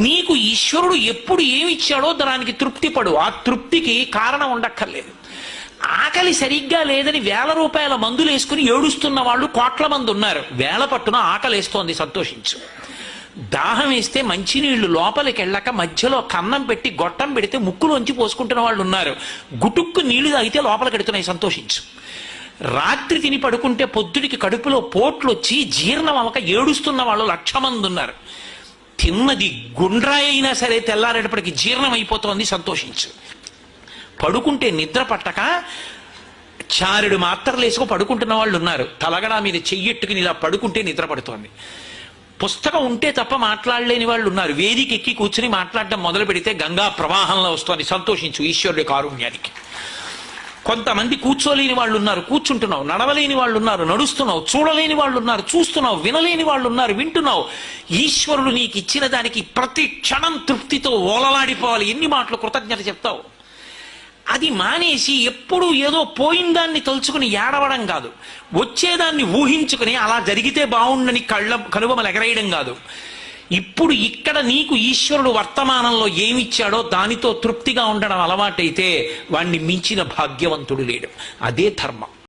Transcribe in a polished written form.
నీకు ఈశ్వరుడు ఎప్పుడు ఏమిచ్చాడో దానికి తృప్తి పడు. ఆ తృప్తికి కారణం ఉండక్కర్లేదు. ఆకలి సరిగ్గా లేదని 1000 రూపాయల మందులు వేసుకుని ఏడుస్తున్న వాళ్ళు కోట్ల మంది ఉన్నారు. వేల పట్టున ఆకలేస్తోంది, సంతోషించు. దాహం వేస్తే మంచినీళ్లు లోపలికి వెళ్ళక మధ్యలో కన్నం పెట్టి గొట్టం పెడితే ముక్కులోంచి పోసుకుంటున్న వాళ్ళు ఉన్నారు. గుటుక్కు నీళ్లు తాగితే లోపలికి ఎడుతున్నాయి, సంతోషించు. రాత్రి తిని పడుకుంటే పొద్దుడికి కడుపులో పోట్లు వచ్చి జీర్ణం అవక ఏడుస్తున్న వాళ్ళు 1,00,000 మంది ఉన్నారు. తిన్నది గుండ్రాయి అయినా సరే తెల్లారేటప్పటికి జీర్ణం అయిపోతోంది, సంతోషించు. పడుకుంటే నిద్ర పట్టక చారుడు మాత్రలు వేసుకో పడుకుంటున్న వాళ్ళు ఉన్నారు. తలగడా మీద చెయ్యెట్టుకుని ఇలా పడుకుంటే నిద్ర పడుతోంది. పుస్తకం ఉంటే తప్ప మాట్లాడలేని వాళ్ళు ఉన్నారు. వేదిక ఎక్కి కూర్చుని మాట్లాడడం మొదలు పెడితే గంగా ప్రవాహంలో వస్తోంది, సంతోషించు ఈశ్వరుడి కారుణ్యానికి. కొంతమంది కూర్చోలేని వాళ్ళు ఉన్నారు, కూర్చుంటున్నావు. నడవలేని వాళ్ళు ఉన్నారు, నడుస్తున్నావు. చూడలేని వాళ్ళు ఉన్నారు, చూస్తున్నావు. వినలేని వాళ్ళు ఉన్నారు, వింటున్నావు. ఈశ్వరుడు నీకు ఇచ్చిన దానికి ప్రతి క్షణం తృప్తితో ఓలలాడిపోవాలి. ఎన్ని మాటలు కృతజ్ఞత చెప్తావు. అది మానేసి ఎప్పుడు ఏదో పోయిందాన్ని తలుచుకుని ఏడవడం కాదు, వచ్చేదాన్ని ఊహించుకుని అలా జరిగితే బాగుండని కనుబొమలు ఎగరేయడం కాదు. ఇప్పుడు ఇక్కడ నీకు ఈశ్వరుడు వర్తమానంలో ఏమిచ్చాడో దానితో తృప్తిగా ఉండడం అలవాటైతే వాణ్ణి మించిన భాగ్యవంతుడు లేడు. అదే ధర్మం.